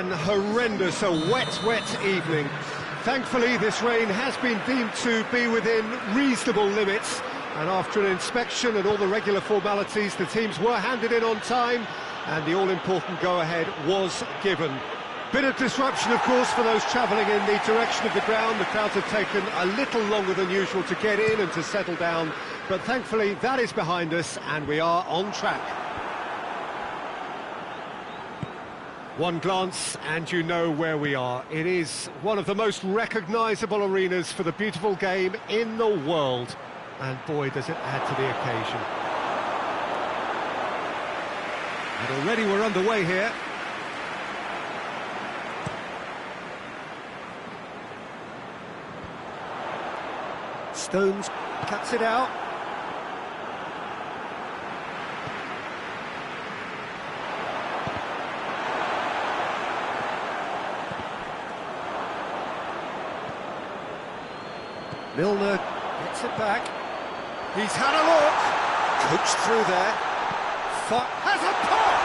An horrendous, a wet evening. Thankfully, this rain has been deemed to be within reasonable limits, and after an inspection and all the regular formalities, the teams were handed in on time, and the all-important go-ahead was given. Bit of disruption, of course, for those travelling in the direction of the ground. The crowds have taken a little longer than usual to get in and to settle down, but thankfully that is behind us, and we are on track. One glance and you know where we are. It is one of the most recognisable arenas for the beautiful game in the world. And boy, does it add to the occasion. And already we're underway here. Stones cuts it out. Milner gets it back. He's had a look. Coached through there. Has a pop!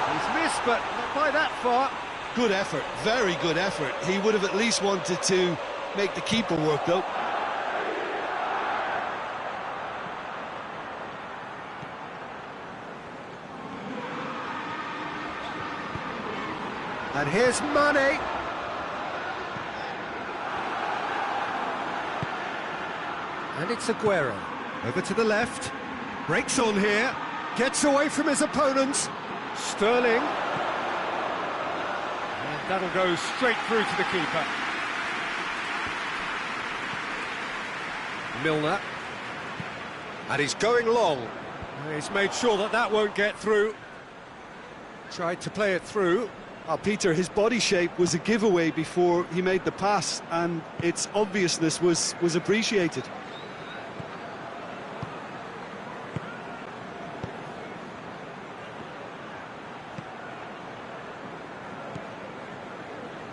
He's missed, but not by that far. Good effort, very good effort. He would have at least wanted to make the keeper work, though. And here's Mane. And it's Aguero. Over to the left. Breaks on here. Gets away from his opponent. Sterling. And that'll go straight through to the keeper. Milner. And he's going long. He's made sure that that won't get through. Tried to play it through. Peter, his body shape was a giveaway before he made the pass, and its obviousness was appreciated.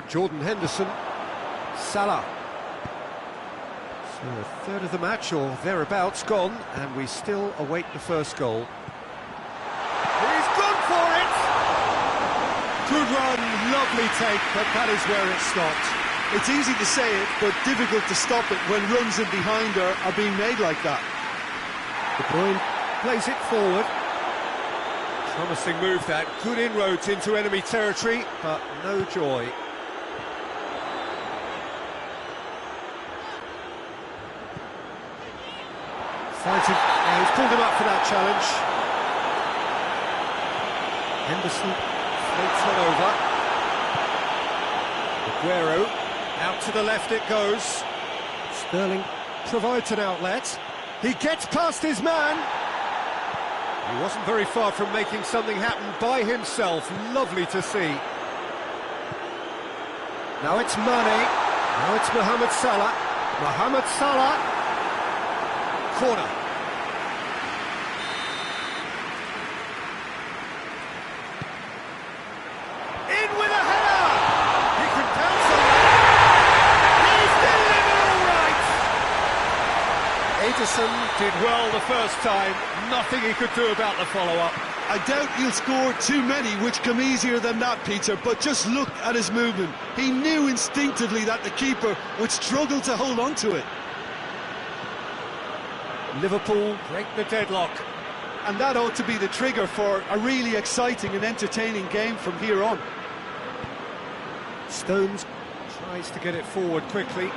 Jordan Henderson, Salah. So a third of the match or thereabouts gone, and we still await the first goal. He's gone for it! Good run, lovely take, but that is where it stopped. It's easy to say it, but difficult to stop it when runs in behind are being made like that. De Bruyne plays it forward. Promising move that, good inroads into enemy territory, but no joy. He's pulled him up for that challenge. Henderson floats one over. Aguero, out to the left it goes. Sterling provides an outlet. He gets past his man. He wasn't very far from making something happen by himself. Lovely to see. Now it's Mane. Now it's Mohamed Salah. Mohamed Salah. Corner. In with a header! He can pounce on that! He's delivered all right! Ederson did well the first time, nothing he could do about the follow-up. I doubt he'll score too many which come easier than that, Peter, but just look at his movement. He knew instinctively that the keeper would struggle to hold on to it. Liverpool break the deadlock. And that ought to be the trigger for a really exciting and entertaining game from here on. Stones tries to get it forward quickly.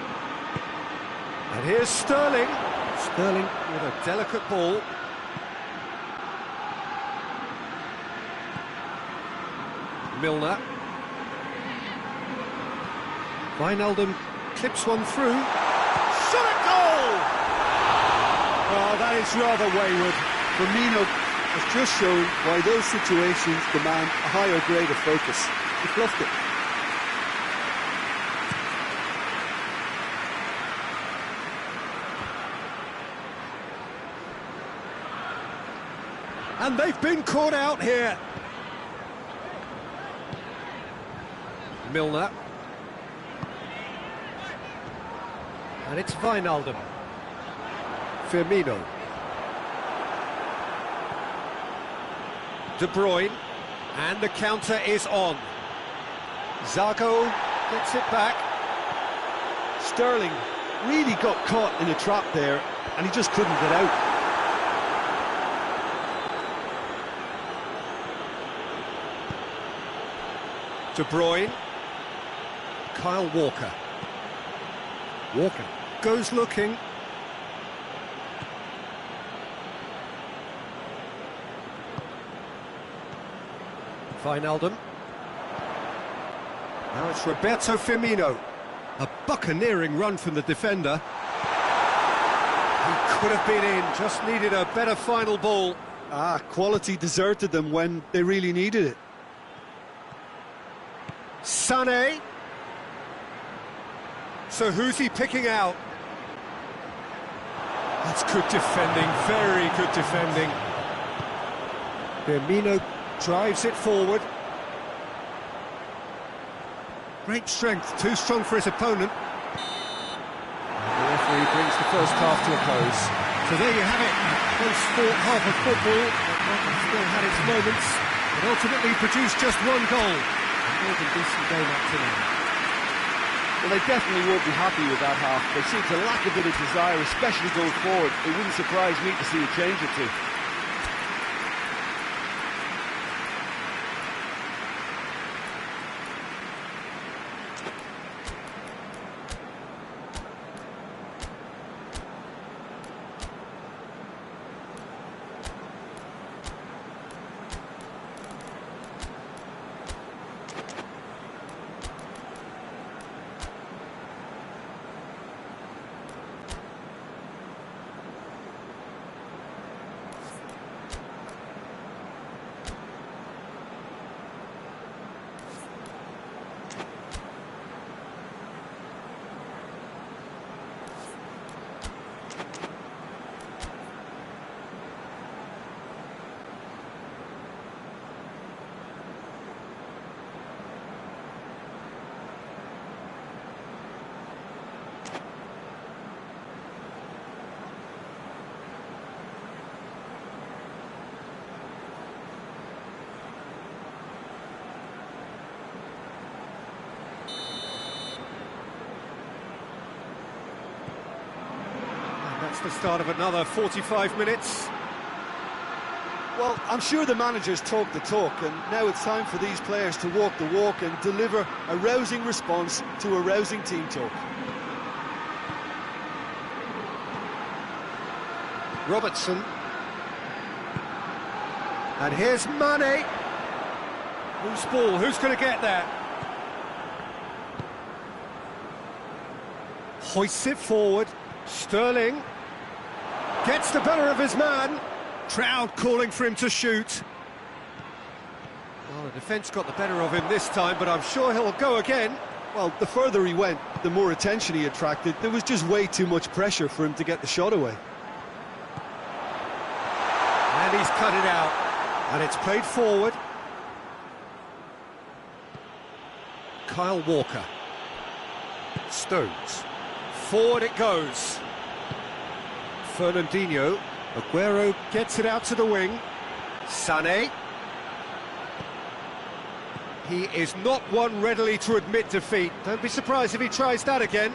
And here's Sterling. Sterling with a delicate ball. Milner. Wijnaldum clips one through. Shot at goal! Oh, that is rather wayward. Firmino has just shown why those situations demand a higher grade of focus. He fluffed it. And they've been caught out here. Milner. And it's Wijnaldum. Firmino. De Bruyne. And the counter is on. Zago gets it back. Sterling really got caught in a trap there, and he just couldn't get out. De Bruyne. Kyle Walker. Walker goes looking. Wijnaldum. Now it's Roberto Firmino. A buccaneering run from the defender. He could have been in, just needed a better final ball. Quality deserted them when they really needed it. Sané. So who's he picking out? That's good defending, very good defending. Firmino drives it forward. Great strength, too strong for his opponent. And the referee brings the first half to a close. So there you have it, close fought half of football, but still had its moments, and ultimately produced just one goal. A more than decent game up to now. Well, they definitely won't be happy with that half. They seem to lack a bit of desire, especially going forward. It wouldn't surprise me to see a change or two. That's the start of another 45 minutes. Well, I'm sure the managers talk the talk, and now it's time for these players to walk the walk and deliver a rousing response to a rousing team talk. Robertson. And here's Mane. Who's ball? Who's going to get there? Hoists it forward. Sterling gets the better of his man. Crowd calling for him to shoot. Well, the defence got the better of him this time, but I'm sure he'll go again. Well, the further he went, the more attention he attracted. There was just way too much pressure for him to get the shot away. And he's cut it out. And it's played forward. Kyle Walker. Stones. Forward it goes. Fernandinho. Aguero gets it out to the wing. Sané. He is not one readily to admit defeat. Don't be surprised if he tries that again.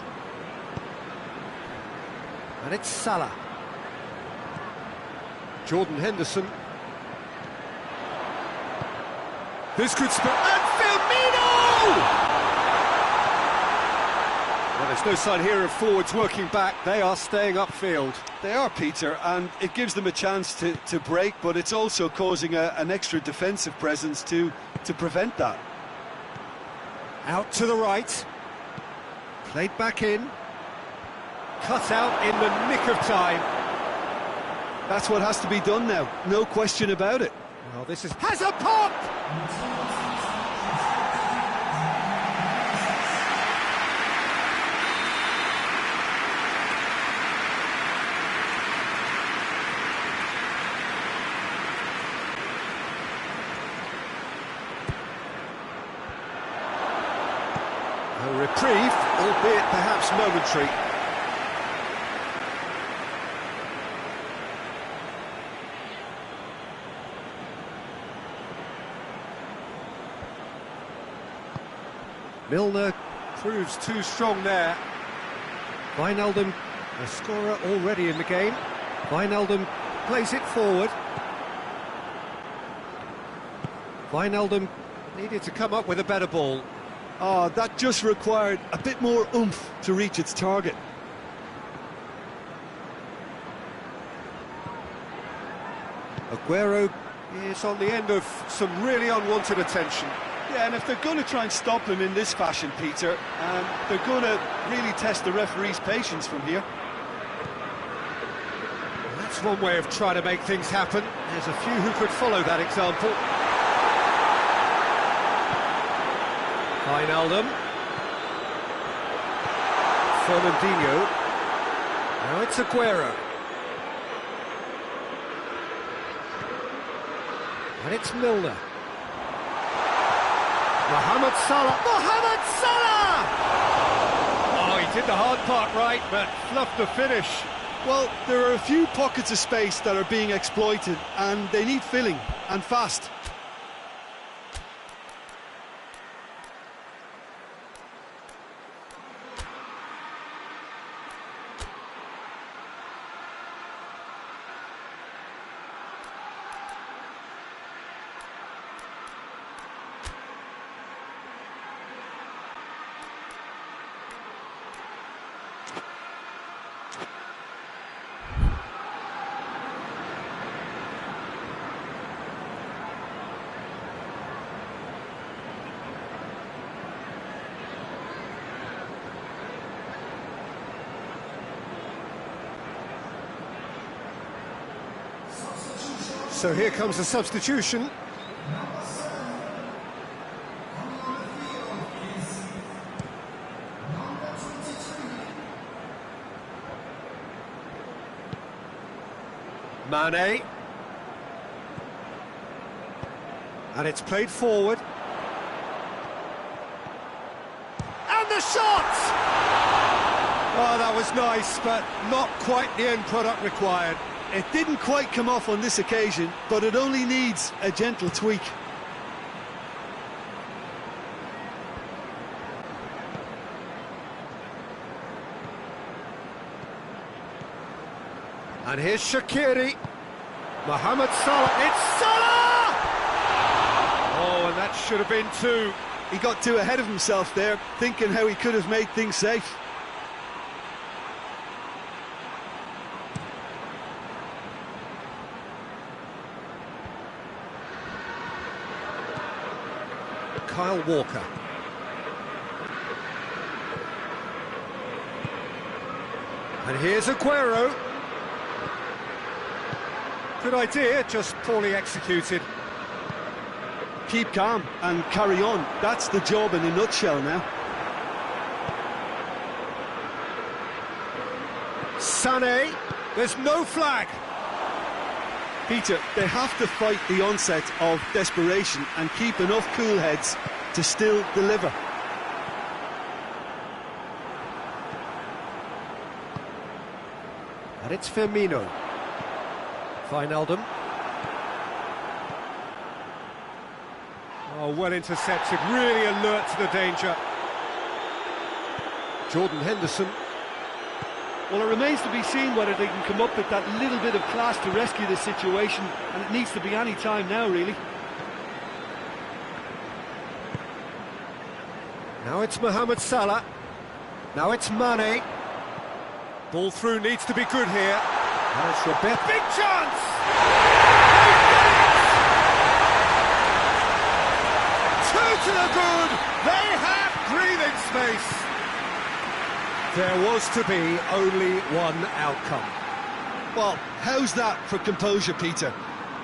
And it's Salah. Jordan Henderson. This could spell... And Firmino! Well, there's no sign here of forwards working back. They are staying upfield. They are, Peter, and it gives them a chance to break, but it's also causing an extra defensive presence to prevent that. Out to the right. Played back in. Cut out in the nick of time. That's what has to be done now, no question about it. Well, this is... Has a pop! A reprieve, albeit perhaps momentary. Milner proves too strong there. Wijnaldum, a scorer already in the game. Wijnaldum plays it forward. Wijnaldum needed to come up with a better ball. Oh, that just required a bit more oomph to reach its target. Aguero is on the end of some really unwanted attention. Yeah, and if they're going to try and stop him in this fashion, Peter, they're going to really test the referee's patience from here. Well, that's one way of trying to make things happen. There's a few who could follow that example. Wijnaldum. Fernandinho. Now it's Aguero. And it's Milner. Mohamed Salah. Mohamed Salah! Oh, he did the hard part right, but fluffed the finish. Well, there are a few pockets of space that are being exploited, and they need filling, and fast. So here comes the substitution. Mane. And it's played forward. And the shot! Oh, that was nice, but not quite the end product required. It didn't quite come off on this occasion, but it only needs a gentle tweak. And here's Shaqiri. Mohamed Salah. It's Salah! Oh, and that should have been two. He got too ahead of himself there, thinking how he could have made things safe. Kyle Walker. And here's Aguero. Good idea, just poorly executed. Keep calm and carry on. That's the job in a nutshell now. Sané. There's no flag. Peter, they have to fight the onset of desperation and keep enough cool heads to still deliver. And it's Firmino. Wijnaldum. Oh, well intercepted, really alert to the danger. Jordan Henderson. Well, it remains to be seen whether they can come up with that little bit of class to rescue the situation, and it needs to be any time now, really. Now it's Mohamed Salah. Now it's Mane. Ball through needs to be good here. And it's Robert. Big chance! Two to the good. They have breathing space. There was to be only one outcome. Well, how's that for composure, Peter?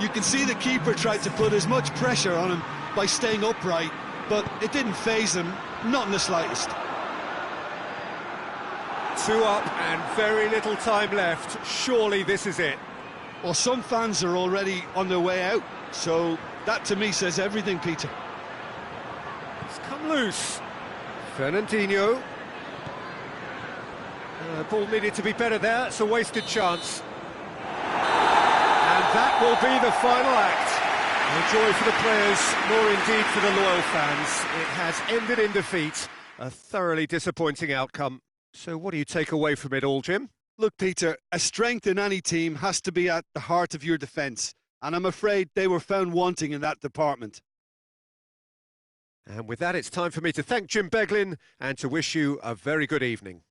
You can see the keeper tried to put as much pressure on him by staying upright, but it didn't faze him, not in the slightest. 2 up and very little time left. Surely this is it. Well, some fans are already on their way out, so that to me says everything, Peter. It's come loose. Fernandinho. Ball needed to be better there. It's a wasted chance. And that will be the final act. Well, joy for the players, more indeed for the loyal fans. It has ended in defeat, a thoroughly disappointing outcome. So what do you take away from it all, Jim? Look, Peter, a strength in any team has to be at the heart of your defence, and I'm afraid they were found wanting in that department. And with that, it's time for me to thank Jim Beglin and to wish you a very good evening.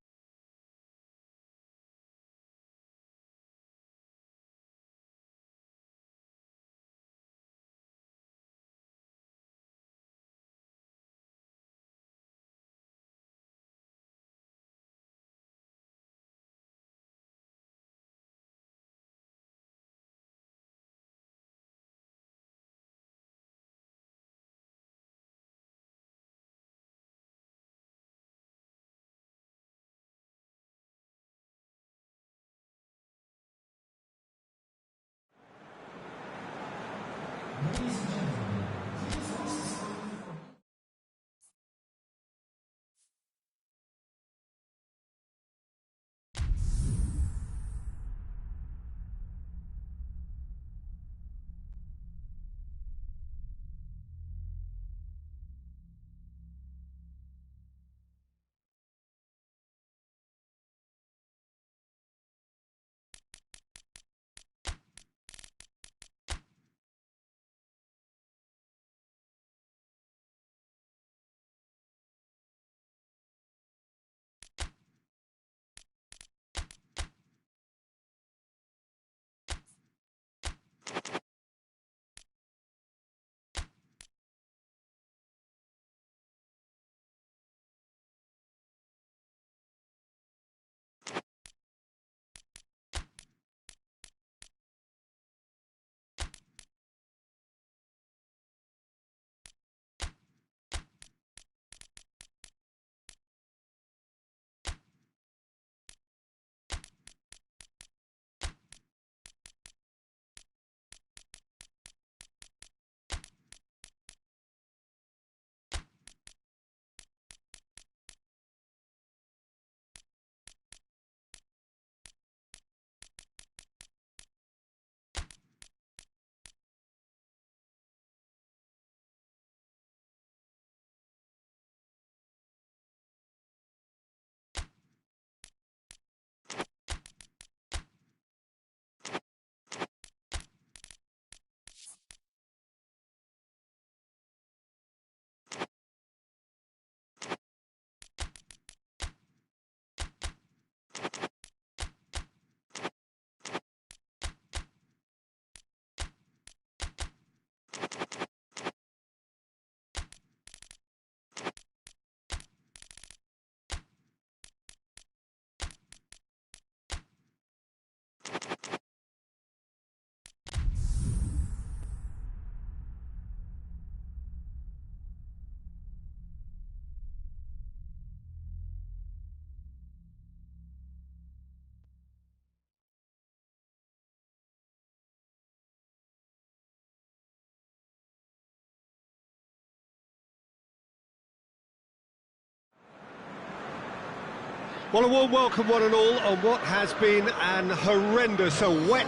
Well, a warm welcome one and all on what has been an horrendous, a wet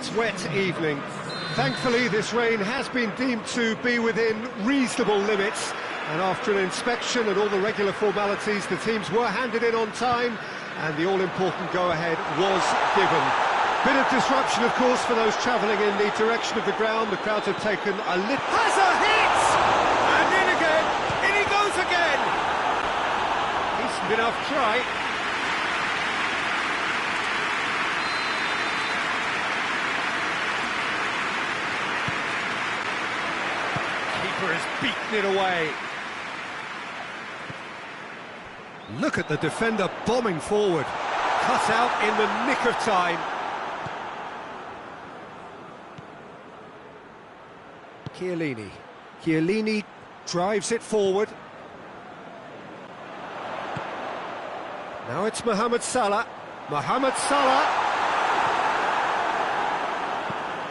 evening. Thankfully, this rain has been deemed to be within reasonable limits, and after an inspection and all the regular formalities, the teams were handed in on time, and the all-important go-ahead was given. Bit of disruption, of course, for those travelling in the direction of the ground. The crowds have taken a little... Has a hit! And in again! In he goes again! Decent enough try. Has beaten it away. Look at the defender bombing forward. Cut out in the nick of time. Chiellini drives it forward. Now it's Mohamed Salah.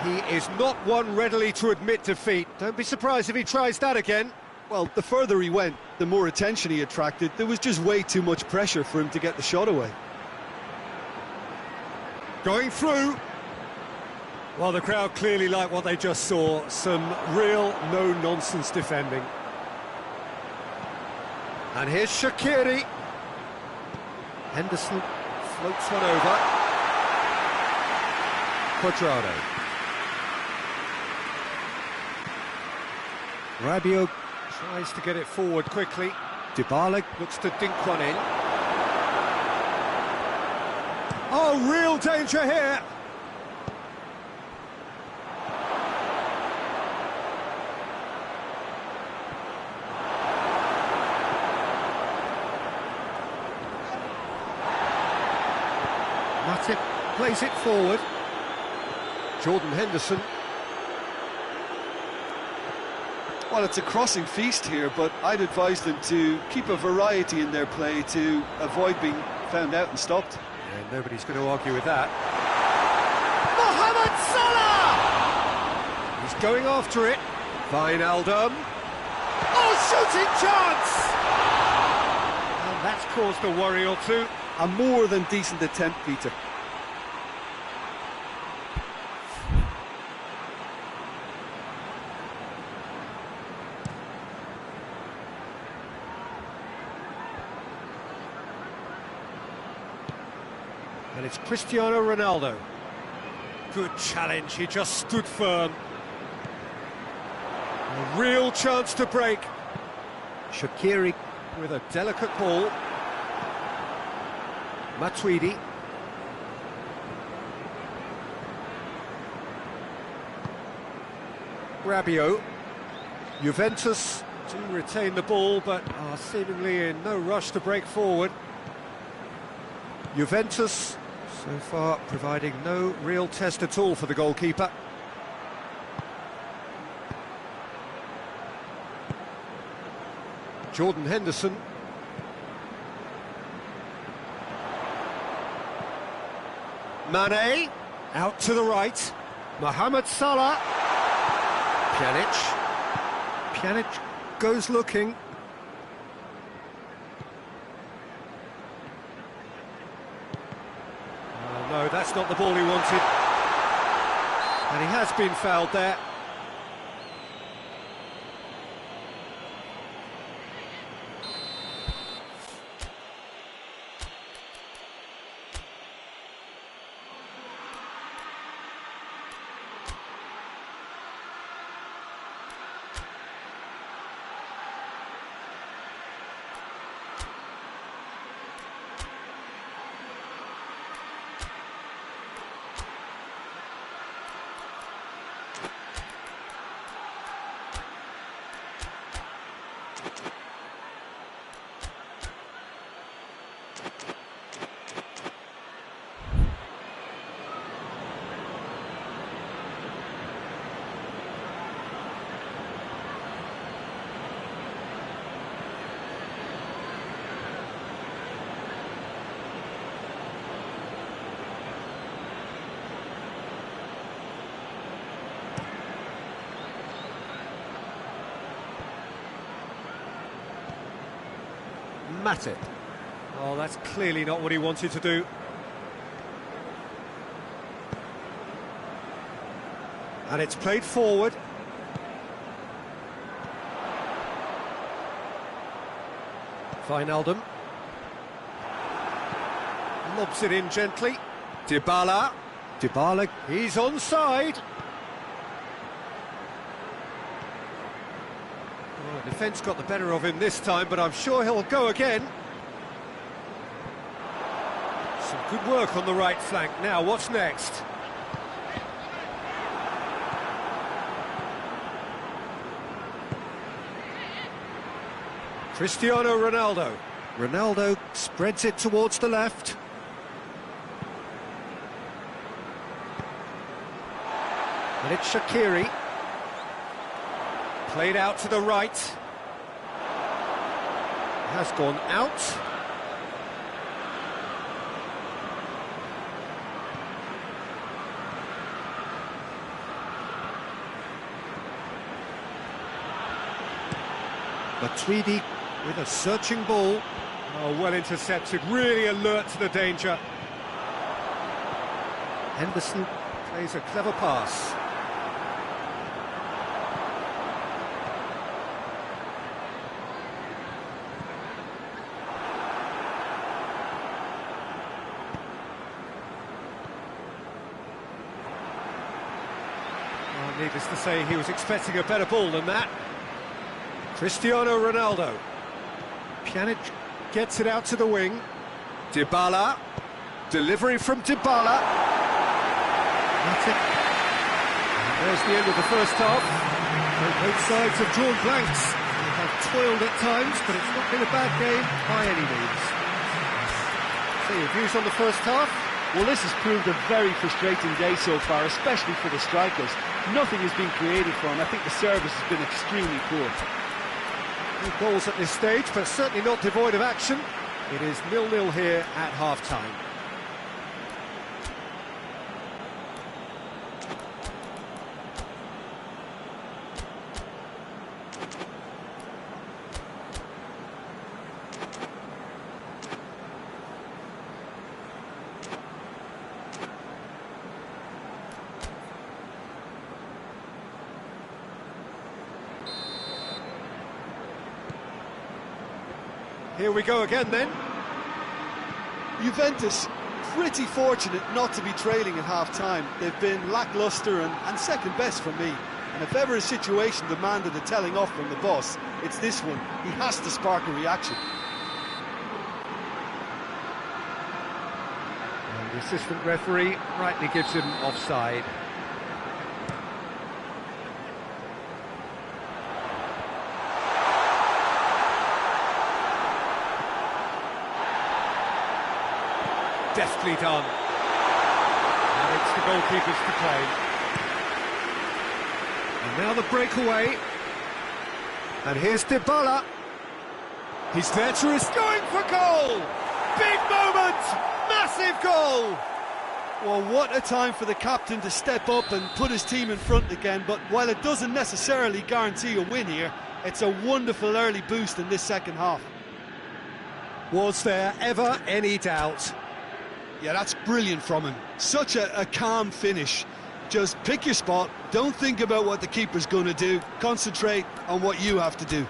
He is not one readily to admit defeat. Don't be surprised if he tries that again. Well, the further he went, the more attention he attracted. There was just way too much pressure for him to get the shot away. Going through. Well, the crowd clearly like what they just saw. Some real no-nonsense defending. And here's Shaqiri. Henderson floats one over. Quadrado. Rabiot tries to get it forward quickly. Dybala looks to dink one in. Oh, real danger here. Matip plays it forward. Jordan Henderson. Well, it's a crossing feast here, but I'd advise them to keep a variety in their play to avoid being found out and stopped. Yeah, nobody's going to argue with that. Mohamed Salah! He's going after it. Wijnaldum. Oh, shooting chance! And that's caused a worry or two. A more than decent attempt, Peter. And it's Cristiano Ronaldo. Good challenge, he just stood firm. A real chance to break. Shaqiri with a delicate ball. Matuidi. Rabiot. Juventus do retain the ball, but are seemingly in no rush to break forward. Juventus, so far, providing no real test at all for the goalkeeper. Jordan Henderson. Mane, out to the right. Mohamed Salah. Pjanic goes looking. Oh, no, that's not the ball he wanted. And he has been fouled there. Matip. Oh, that's clearly not what he wanted to do. And it's played forward. Wijnaldum. Lobs it in gently. Dybala. He's onside. Well, the defence got the better of him this time, but I'm sure he'll go again. Some good work on the right flank. Now, what's next? Cristiano Ronaldo. Ronaldo spreads it towards the left. And it's Shaqiri. Played out to the right. Has gone out. Matuidi with a searching ball. Oh, well intercepted, really alert to the danger. Henderson Plays a clever pass. Well, needless to say, he was expecting a better ball than that. Cristiano Ronaldo. Pjanic gets it out to the wing. Dybala. Delivery from Dybala. That's it. And there's the end of the first half. Both sides have drawn blanks. They have toiled at times, but it's not been a bad game by any means. So your views on the first half? Well, this has proved a very frustrating day so far, especially for the strikers. Nothing has been created for them. I think the service has been extremely poor. No goals at this stage, but certainly not devoid of action. It is 0-0 here at half-time. Here we go again then. Juventus, pretty fortunate not to be trailing at half-time. They've been lacklustre and second best for me. And if ever a situation demanded a telling off from the boss, it's this one. He has to spark a reaction. And the assistant referee rightly gives him offside. Deftly done. And it's the goalkeepers to claim. And now the breakaway. And here's Dybala. He's there to risk going for goal! Big moment! Massive goal! Well, what a time for the captain to step up and put his team in front again. But while it doesn't necessarily guarantee a win here, it's a wonderful early boost in this second half. Was there ever any doubt? Yeah, that's brilliant from him. Such a calm finish. Just pick your spot, don't think about what the keeper's going to do, concentrate on what you have to do.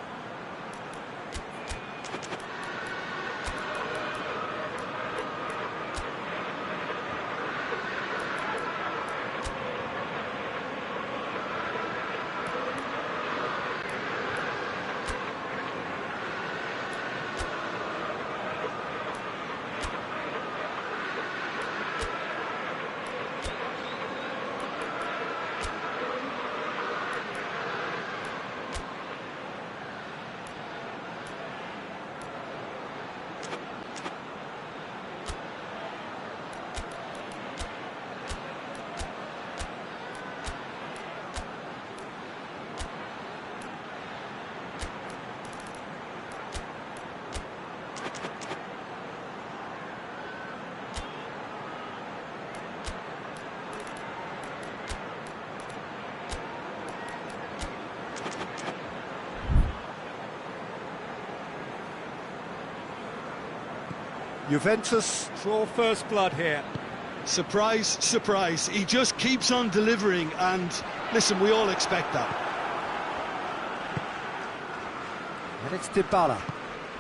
Juventus draw first blood here. Surprise, surprise. He just keeps on delivering, and listen, we all expect that. And it's Dybala.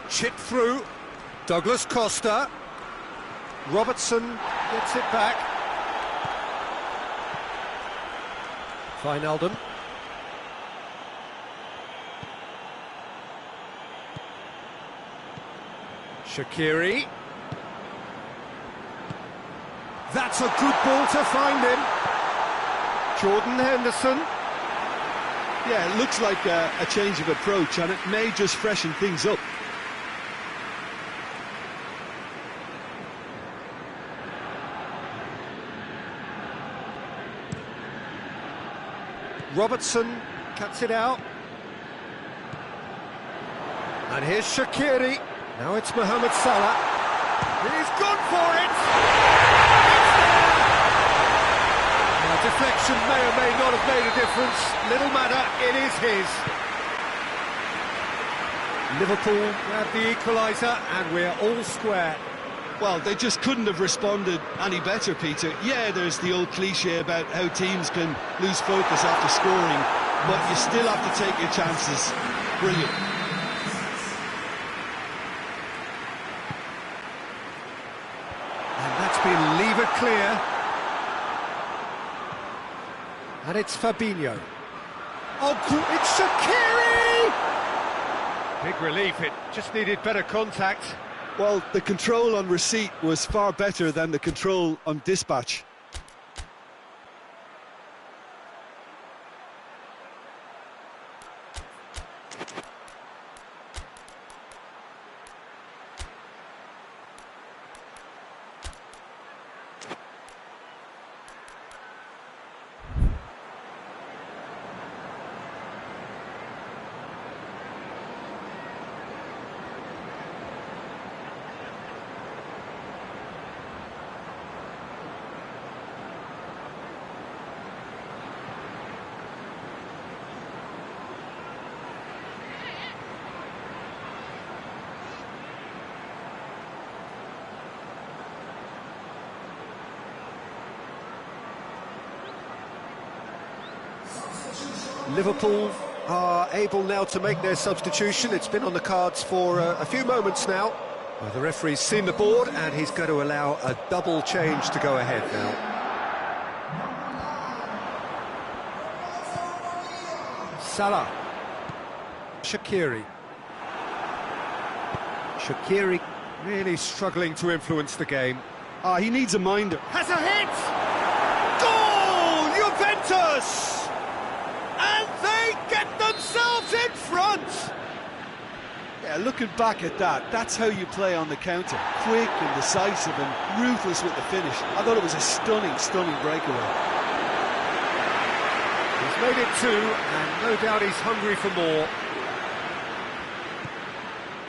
Chip through. Douglas Costa. Robertson gets it back. Wijnaldum. Shaqiri. That's a good ball to find him. Jordan Henderson. Yeah, it looks like a change of approach, and it may just freshen things up. Robertson cuts it out. And here's Shaqiri. Now it's Mohamed Salah. He's gone for it! Now, deflection may or may not have made a difference. Little matter, it is his. Liverpool grab the equaliser, and we're all square. Well, they just couldn't have responded any better, Peter. Yeah, there's the old cliche about how teams can lose focus after scoring, but you still have to take your chances. Brilliant. And that's been levered clear. And it's Fabinho. Oh, it's Shaqiri! Big relief, it just needed better contact. Well, the control on receipt was far better than the control on dispatch. Liverpool are able now to make their substitution. It's been on the cards for a few moments now. Well, the referee's seen the board and he's going to allow a double change to go ahead now. Salah. Shaqiri. Shaqiri really struggling to influence the game. He needs a minder. Has a hit! Goal! Juventus! And they get themselves in front! Yeah, looking back at that, that's how you play on the counter. Quick and decisive and ruthless with the finish. I thought it was a stunning, stunning breakaway. He's made it two, and no doubt he's hungry for more.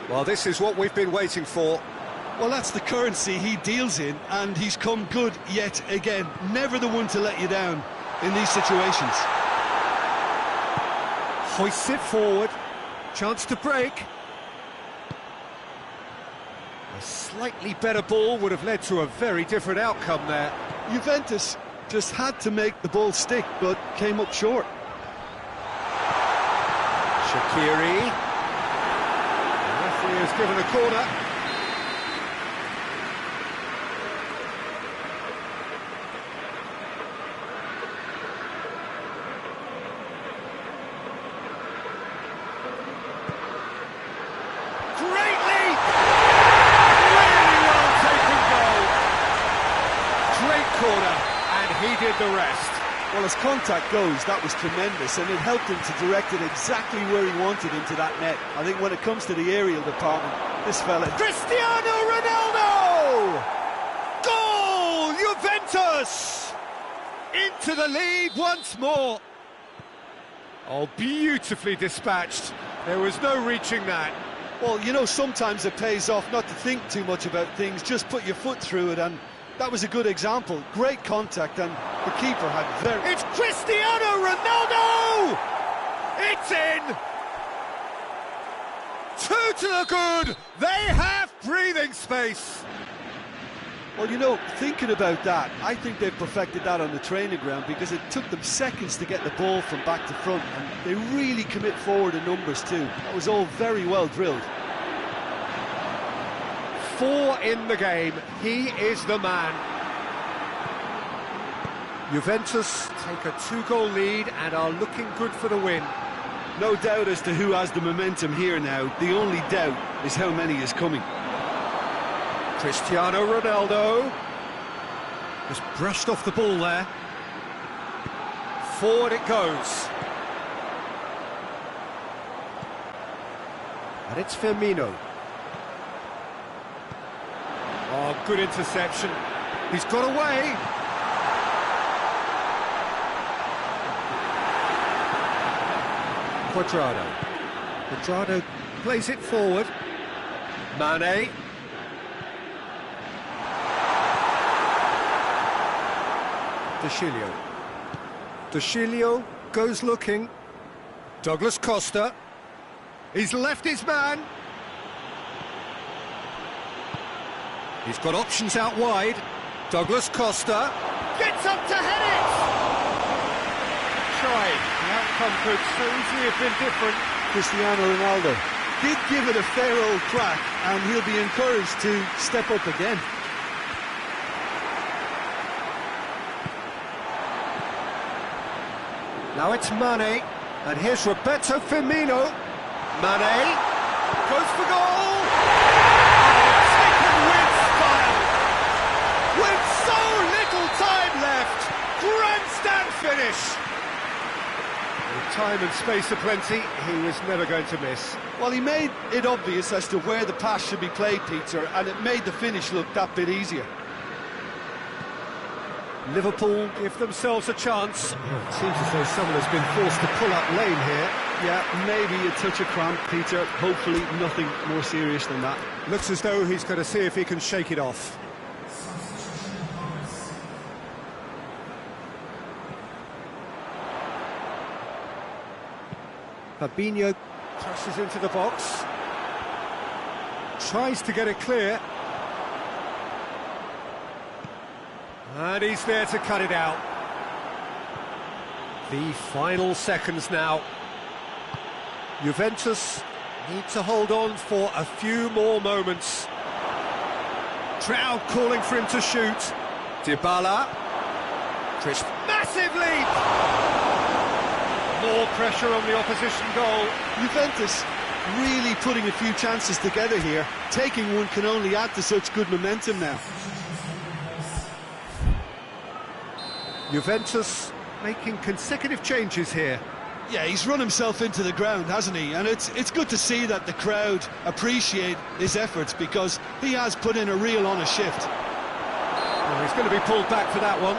Well, this is what we've been waiting for. Well, that's the currency he deals in, and he's come good yet again. Never the one to let you down in these situations. Hoists it forward, chance to break. A slightly better ball would have led to a very different outcome there. Juventus just had to make the ball stick, but came up short. Shaqiri. The referee has given a corner. Corner, and he did the rest. Well, as contact goes, that was tremendous, and it helped him to direct it exactly where he wanted into that net. I think when it comes to the aerial department, this fella... Cristiano Ronaldo! Goal! Juventus! Into the lead once more. Oh, beautifully dispatched. There was no reaching that. Well, you know, sometimes it pays off not to think too much about things, just put your foot through it, and that was a good example. Great contact, and the keeper had very... It's Cristiano Ronaldo! It's in! Two to the good! They have breathing space! Well, you know, thinking about that, I think they've perfected that on the training ground, because it took them seconds to get the ball from back to front, and they really commit forward in numbers too. That was all very well drilled. 4 in the game, he is the man. Juventus take a 2-goal lead and are looking good for the win. No doubt as to who has the momentum here now. The only doubt is how many is coming. Cristiano Ronaldo just brushed off the ball there. Forward it goes. And it's Firmino. Oh, good interception. He's got away. Quadrado plays it forward. Mane. De Sciglio goes looking. Douglas Costa. He's left his man. He's got options out wide. Douglas Costa gets up to head it! Tried. The outcome could so easily have been different. Cristiano Ronaldo did give it a fair old crack, and he'll be encouraged to step up again. Now it's Mane, and here's Roberto Firmino. Mane goes for goal! Taken with style! With so little time left! Grandstand finish! With time and space aplenty, he was never going to miss. Well, he made it obvious as to where the pass should be played, Peter, and it made the finish look that bit easier. Liverpool give themselves a chance. It seems as though someone has been forced to pull up lane here. Yeah, maybe a touch of cramp, Peter. Hopefully nothing more serious than that. Looks as though he's going to see if he can shake it off. Fabinho crashes into the box. Tries to get it clear. And he's there to cut it out. The final seconds now. Juventus need to hold on for a few more moments. Crowd calling for him to shoot. Dybala. Crisp. Massive lead! More pressure on the opposition goal. Juventus really putting a few chances together here. Taking one can only add to such good momentum now. Juventus making consecutive changes here. Yeah, he's run himself into the ground, hasn't he? And it's good to see that the crowd appreciate his efforts, because he has put in a real honest shift. Well, he's going to be pulled back for that one.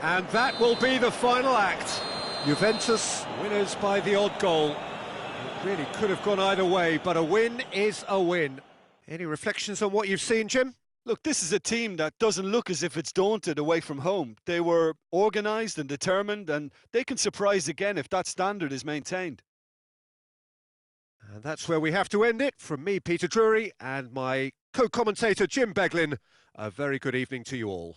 And that will be the final act. Juventus winners by the odd goal. It really could have gone either way, but a win is a win. Any reflections on what you've seen, Jim? Look, this is a team that doesn't look as if it's daunted away from home. They were organised and determined, and they can surprise again if that standard is maintained. And that's where we have to end it. From me, Peter Drury, and my co-commentator, Jim Beglin, a very good evening to you all.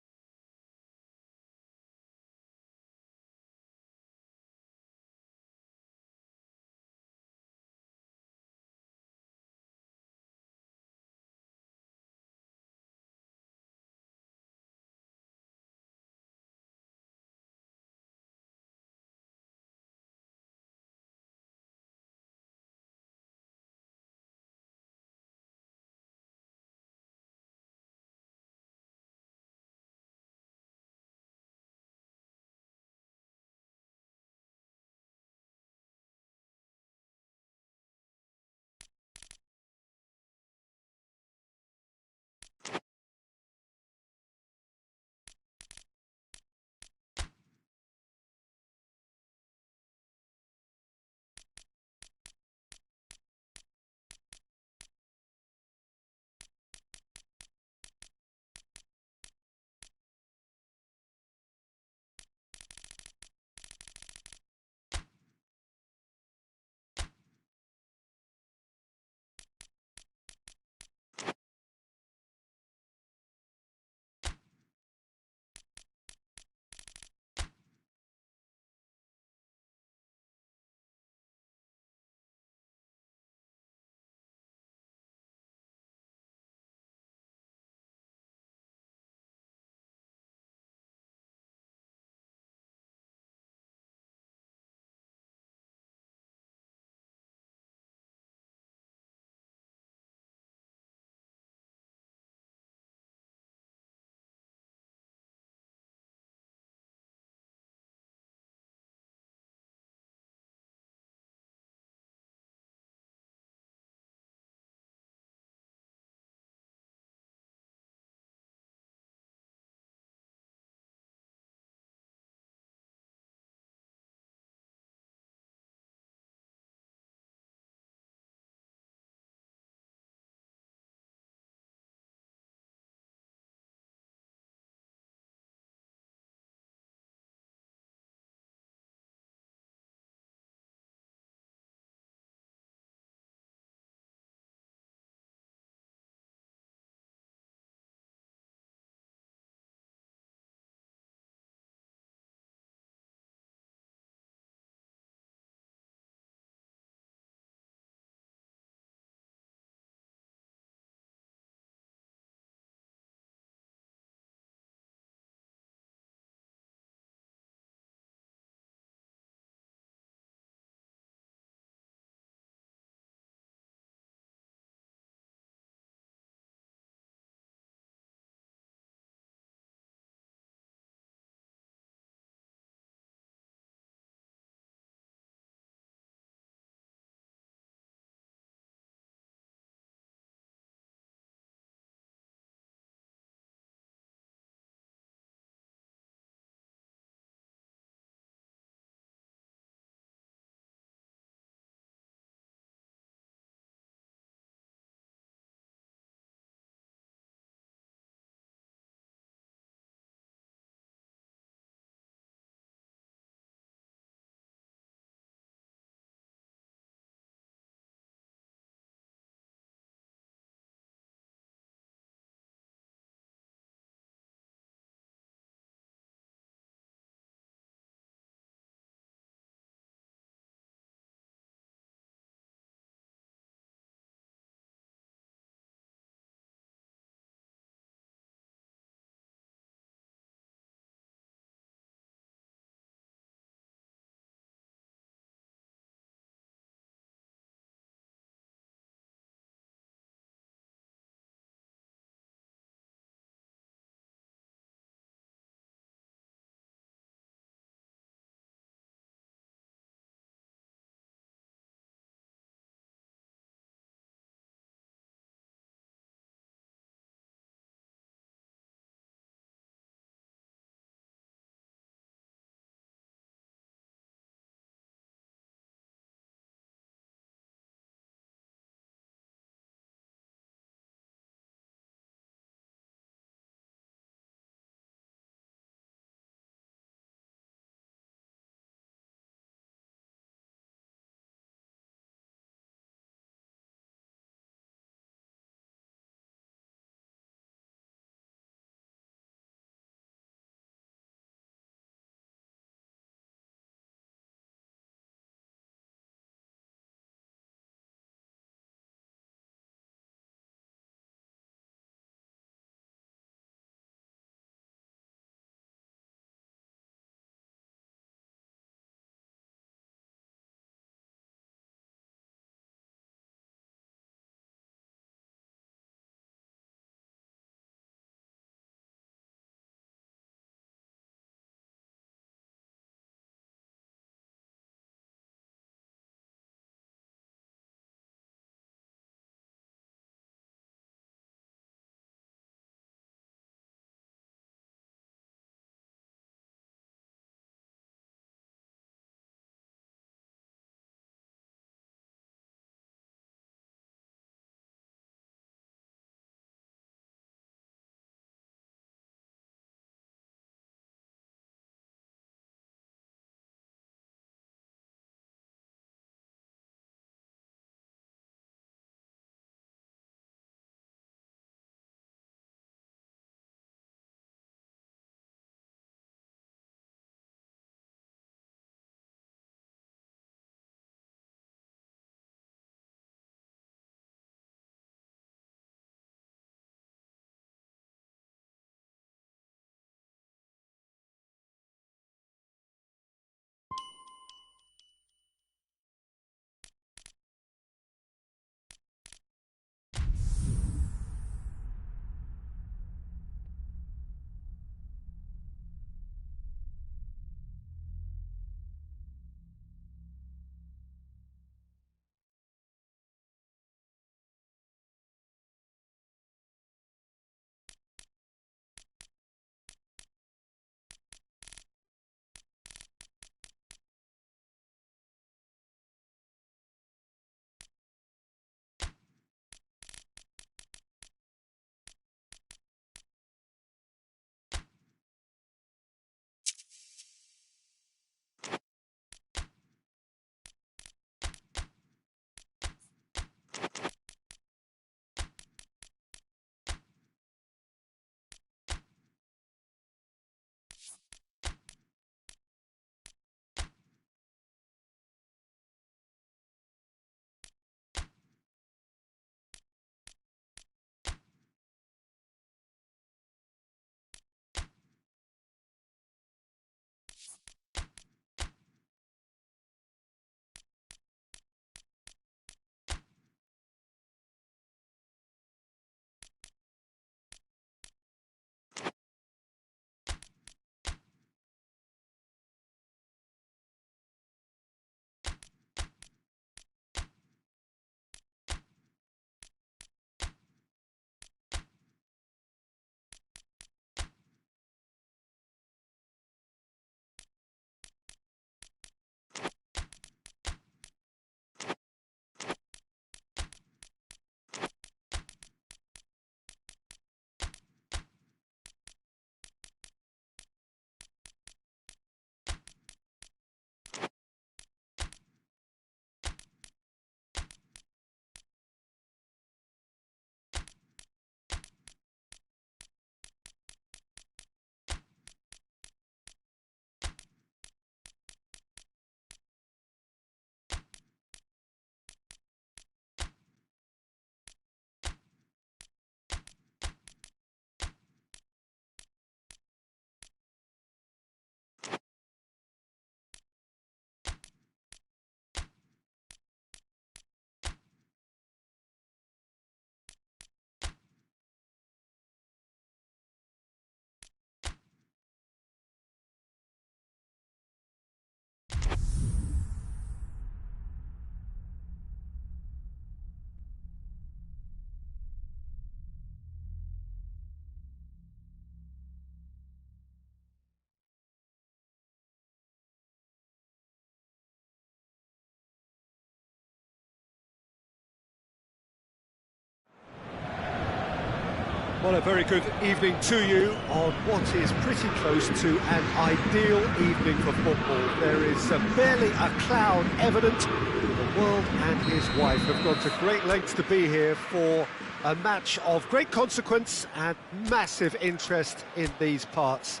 Well, a very good evening to you on what is pretty close to an ideal evening for football. There is barely a cloud evident. The world and his wife have gone to great lengths to be here for a match of great consequence and massive interest in these parts.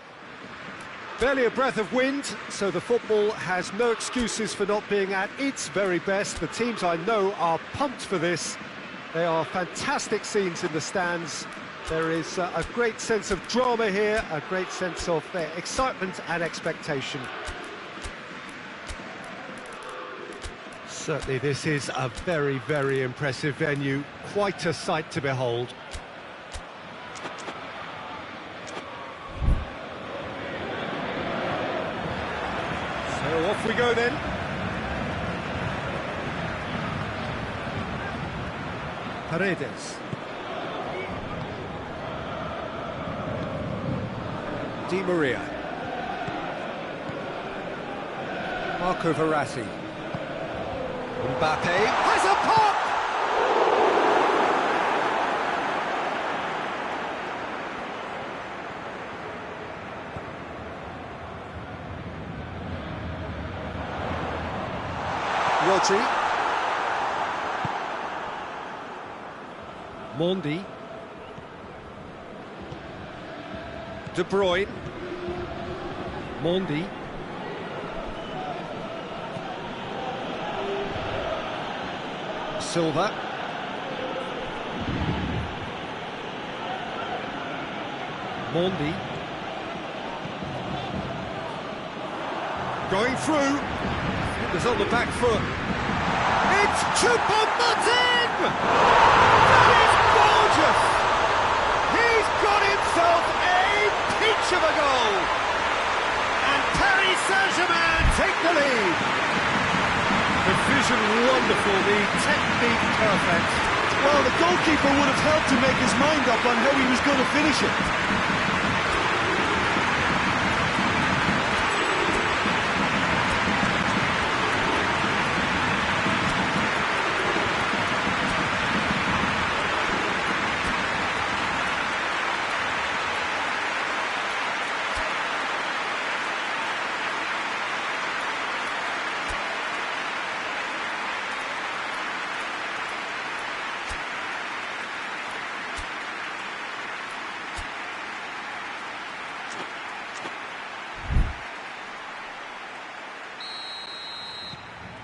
Barely a breath of wind, so the football has no excuses for not being at its very best. The teams I know are pumped for this. They are fantastic scenes in the stands. There is a great sense of drama here, a great sense of excitement and expectation. Certainly this is a very, very impressive venue, quite a sight to behold. So off we go then. FREDEL. Di Maria. Marco Verratti. Mbappe has a pop! Rodri. Mondi. De Bruyne. Mondi. Silva. Mondi. Going through. Fingers on the back foot. It's Choupo-Moting! That is gorgeous! He's got himself a peach of a goal! And Paris Saint-Germain take the lead. The vision wonderful, the technique perfect. Well, the goalkeeper would have helped to make his mind up on how he was going to finish it.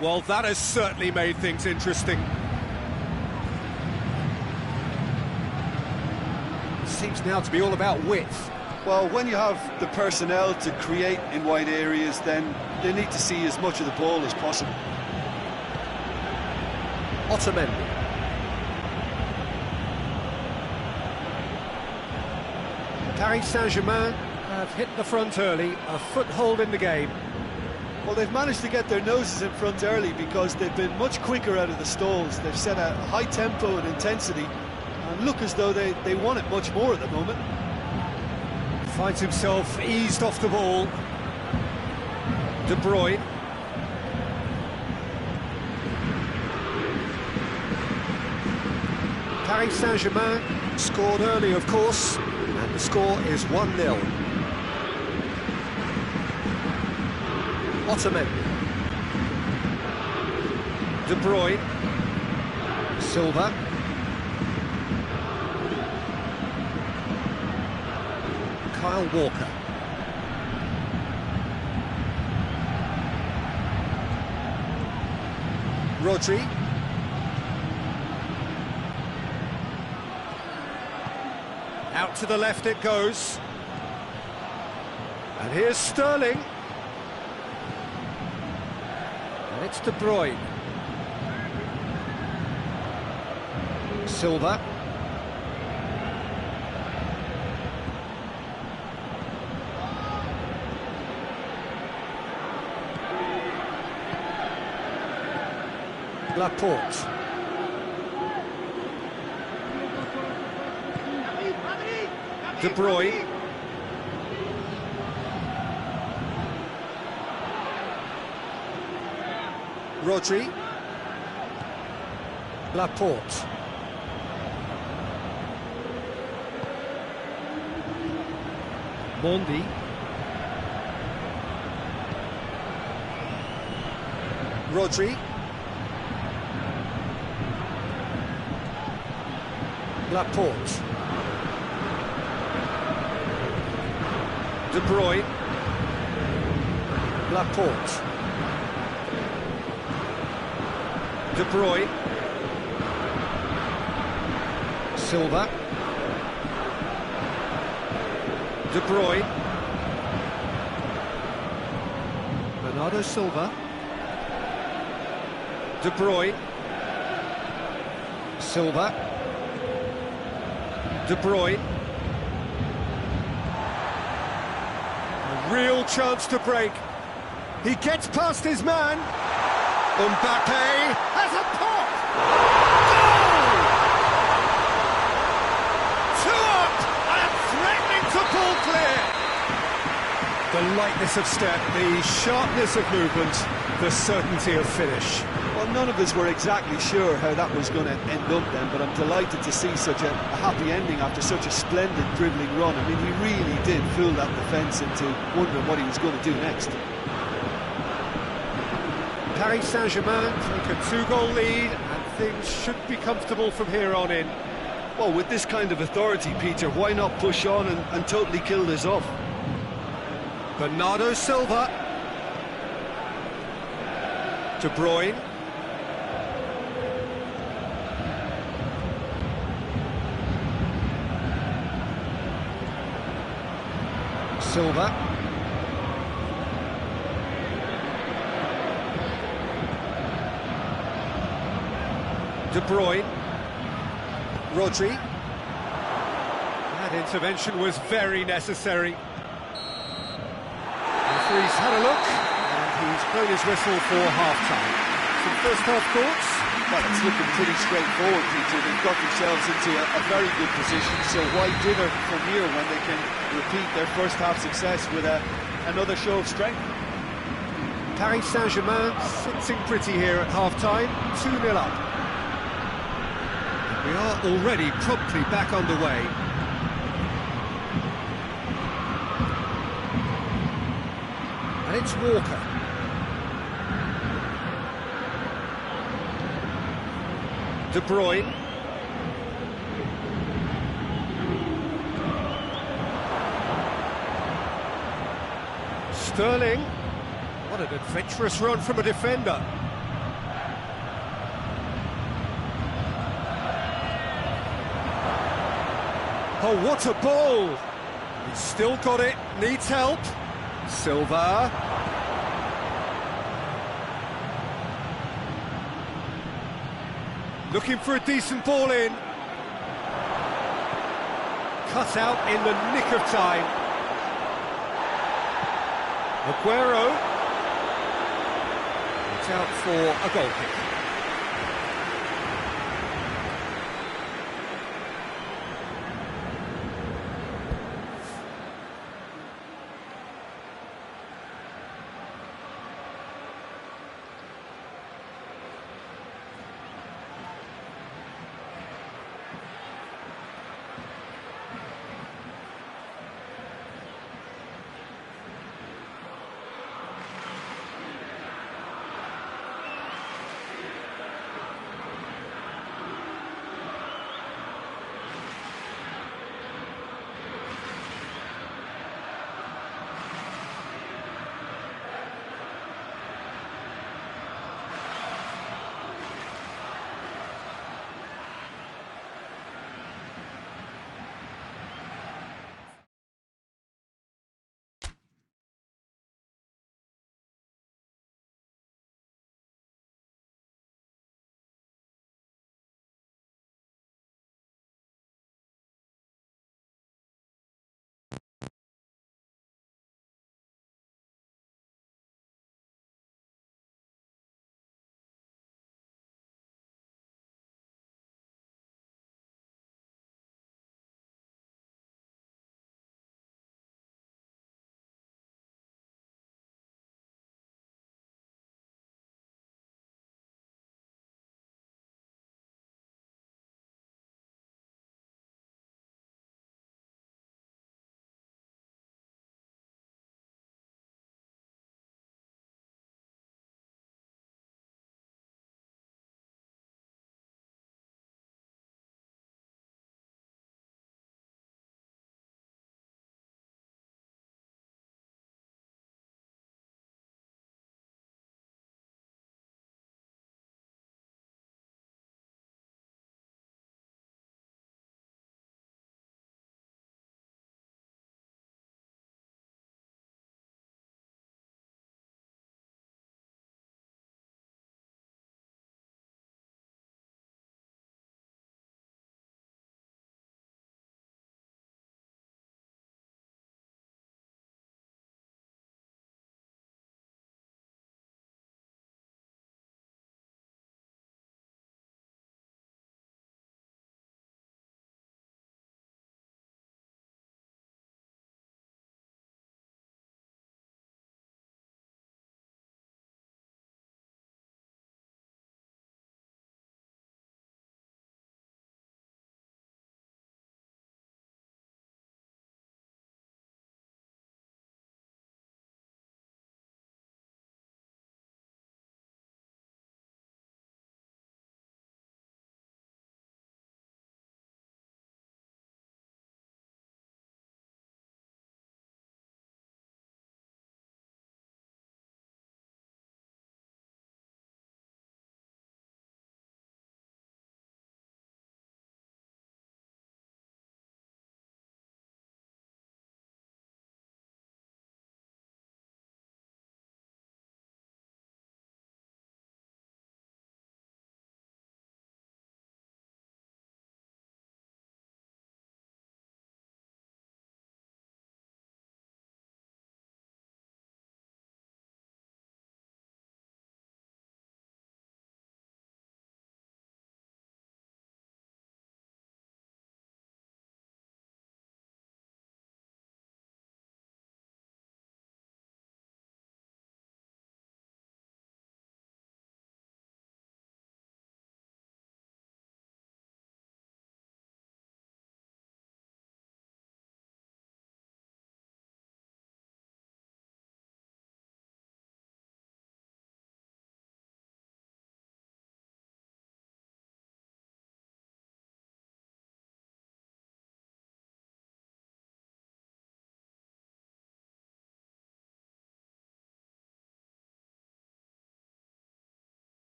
Well, that has certainly made things interesting. It seems now to be all about width. Well, when you have the personnel to create in wide areas, then they need to see as much of the ball as possible. Otamendi. Paris Saint-Germain have hit the front early, a foothold in the game. Well, they've managed to get their noses in front early because they've been much quicker out of the stalls. They've set a high tempo and intensity and look as though they want it much more at the moment. Finds himself eased off the ball. De Bruyne. Paris Saint-Germain scored early, of course, and the score is 1-0. Otamendi. De Bruyne. Silva. Kyle Walker. Rodri. Out to the left it goes. And here's Sterling. And it's De Bruyne. Silva. Laporte. De Bruyne. Rodri. Laporte. Mondi. Rodri. Laporte. De Bruyne. Laporte. De Bruyne. Silva. De Bruyne. Bernardo Silva. De Bruyne. Silva. De Bruyne. A real chance to break. He gets past his man. Mbappe has a pop! Goal! 2 up and threatening to pull clear. The lightness of step, the sharpness of movement, the certainty of finish. Well, none of us were exactly sure how that was going to end up then, but I'm delighted to see such a happy ending after such a splendid dribbling run. I mean, he really did fool that defence into wondering what he was going to do next. Paris Saint-Germain take a 2-goal lead, and things should be comfortable from here on in. Well, with this kind of authority, Peter, why not push on and totally kill this off? Bernardo Silva. De Bruyne. Silva. De Bruyne. Rodri. That intervention was very necessary. Referee's had a look, and he's blown his whistle for half-time. Some first-half thoughts? Well, it's looking pretty straightforward, Peter. They've got themselves into a very good position, so why dither from here when they can repeat their first-half success with another show of strength? Paris Saint-Germain sitting pretty here at half-time, 2-0 up. We are already promptly back underway. And it's Walker. De Bruyne. Sterling. What an adventurous run from a defender. Oh, what a ball! He's still got it, needs help. Silva. Looking for a decent ball in. Cut out in the nick of time. Aguero. It's out for a goal kick.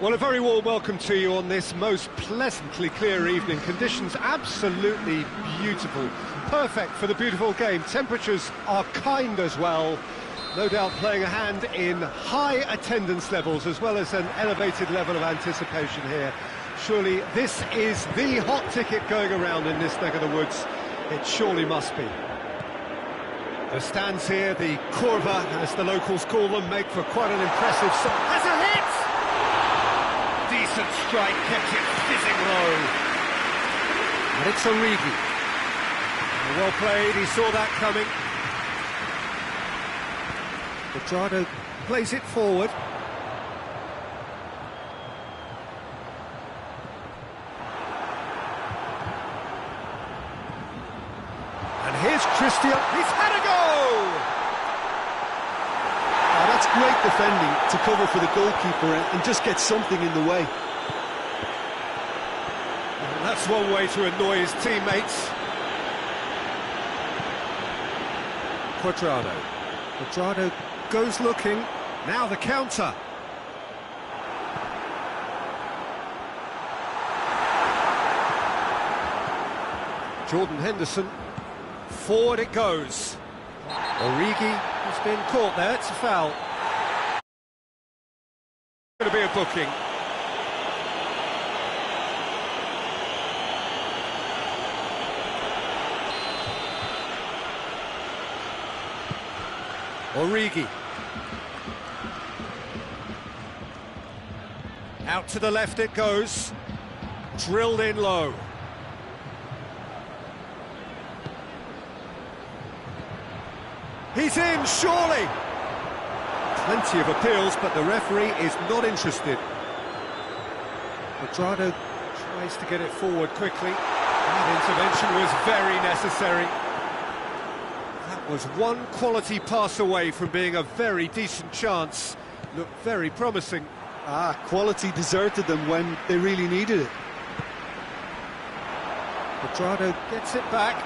Well, a very warm welcome to you on this most pleasantly clear evening. Conditions absolutely beautiful. Perfect for the beautiful game. Temperatures are kind as well. No doubt playing a hand in high attendance levels as well as an elevated level of anticipation here. Surely this is the hot ticket going around in this neck of the woods. It surely must be. The stands here, the curva, as the locals call them, make for quite an impressive song. Has a hit! Decent strike, kept it fizzing low. And it's Origi. Well played, he saw that coming. Quadrado plays it forward. And here's Christian, he's had a go! Oh, that's great defending to cover for the goalkeeper and just get something in the way. And that's one way to annoy his teammates. Quadrado goes looking, now the counter. Jordan Henderson, forward it goes. Origi has been caught there, it's a foul. Going to be a booking. Origi. Out to the left it goes. Drilled in low. He's in, surely! Plenty of appeals, but the referee is not interested. Quadrado tries to get it forward quickly. That intervention was very necessary. That was one quality pass away from being a very decent chance. Looked very promising. Quality deserted them when they really needed it. Quadrado gets it back.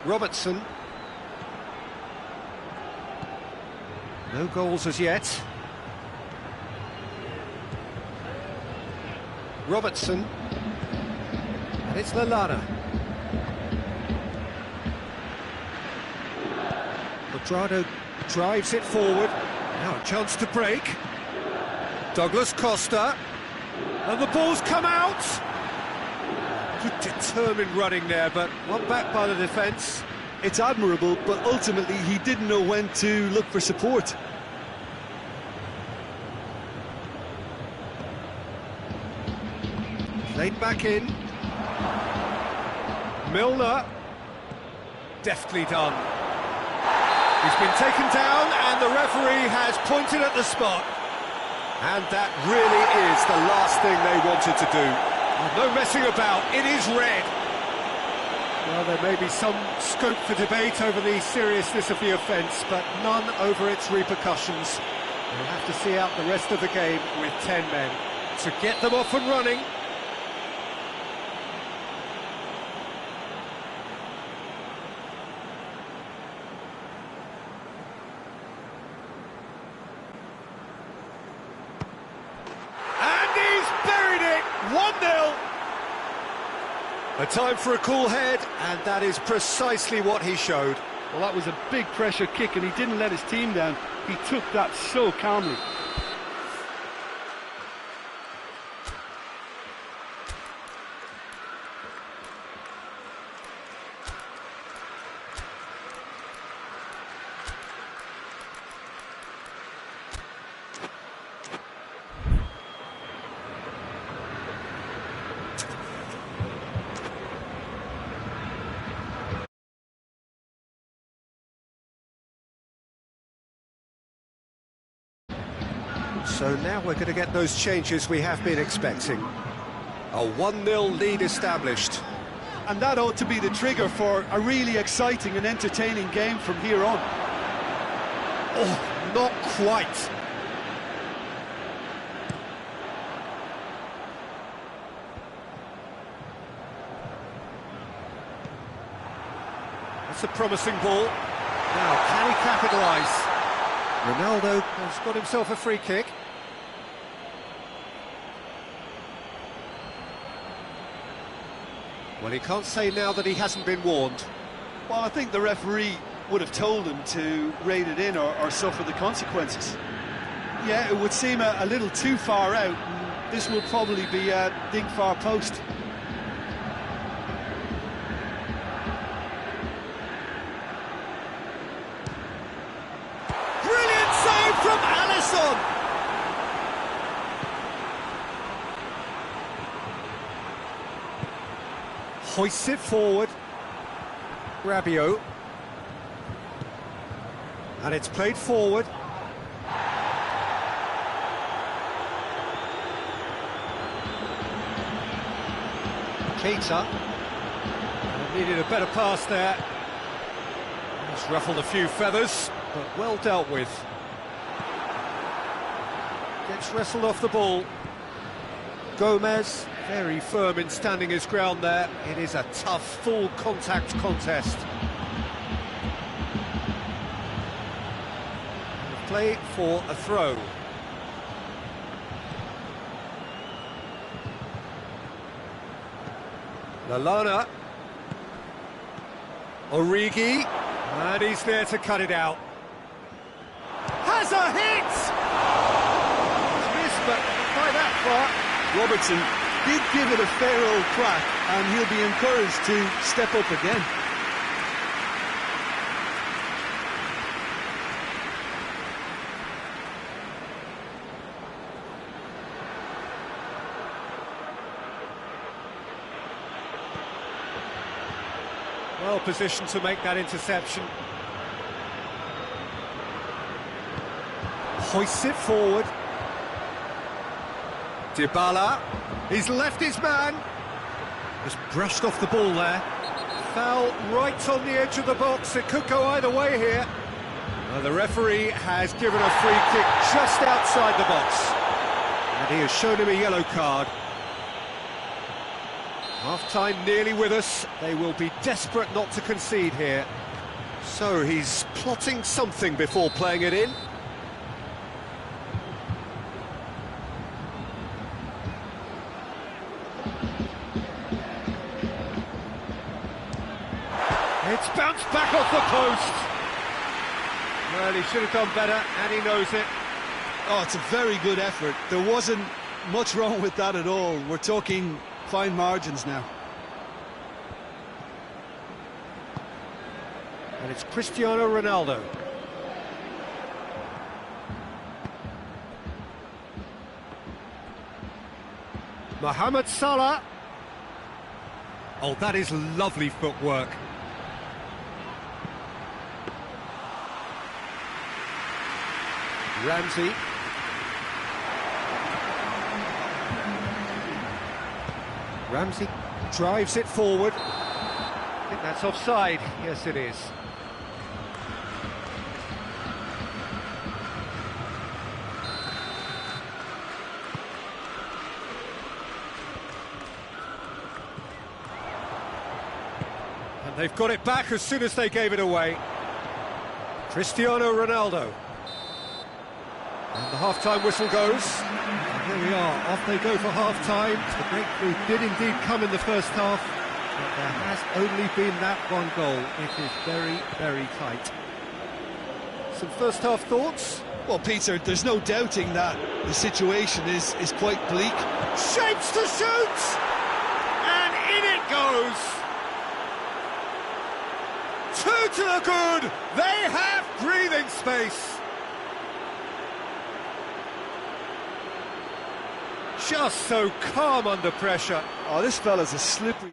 Robertson. No goals as yet. Robertson. And it's Lallana. Quadrado drives it forward. Now a chance to break. Douglas Costa. And the ball's come out! Good determined running there, but one back by the defence. It's admirable, but ultimately he didn't know when to look for support. Played back in. Milner. Deftly done. He's been taken down and the referee has pointed at the spot. And that really is the last thing they wanted to do. No messing about, it is red. Well, there may be some scope for debate over the seriousness of the offence, but none over its repercussions. We'll have to see out the rest of the game with 10 men to get them off and running. And he's buried it, 1-0. A time for a cool head, and that is precisely what he showed. Well, that was a big pressure kick, and he didn't let his team down. He took that so calmly. So now we're going to get those changes we have been expecting. A 1-0 lead established. And that ought to be the trigger for a really exciting and entertaining game from here on. Oh, not quite. That's a promising ball. Now, can he capitalise? Ronaldo has got himself a free kick. Well, he can't say now that he hasn't been warned. Well, I think the referee would have told him to rate it in or suffer the consequences. Yeah, it would seem a little too far out. And this will probably be a dig far post. Brilliant save from Alisson! Hoists it forward. Rabiot. And it's played forward. Keita. Needed a better pass there. Just ruffled a few feathers, but well dealt with. Gets wrestled off the ball. Gomez, very firm in standing his ground there. It is a tough, full contact contest. Play for a throw. Lallana. Origi. And he's there to cut it out. Has a hit! Missed, but by that far. Robertson did give it a fair old crack, and he'll be encouraged to step up again. Well positioned to make that interception. Hoists it forward. Dybala, he's left his man. Just brushed off the ball there. Foul right on the edge of the box. It could go either way here. The referee has given a free kick just outside the box. And he has shown him a yellow card. Half-time nearly with us. They will be desperate not to concede here. So he's plotting something before playing it in. It's bounced back off the post. Well, he should have done better, and he knows it. Oh, it's a very good effort. There wasn't much wrong with that at all. We're talking fine margins now. And it's Cristiano Ronaldo. Mohamed Salah. Oh, that is lovely footwork. Ramsey. Ramsey drives it forward. I think that's offside. Yes, it is. And they've got it back as soon as they gave it away. Cristiano Ronaldo. And the half-time whistle goes. And here we are, off they go for half-time. The breakthrough did indeed come in the first half, but there has only been that one goal. It is very, very tight. Some first-half thoughts? Well, Peter, there's no doubting that the situation is quite bleak. Shapes to shoot! And in it goes! Two to the good! They have breathing space! Just so calm under pressure. Oh, this fella's a slippery...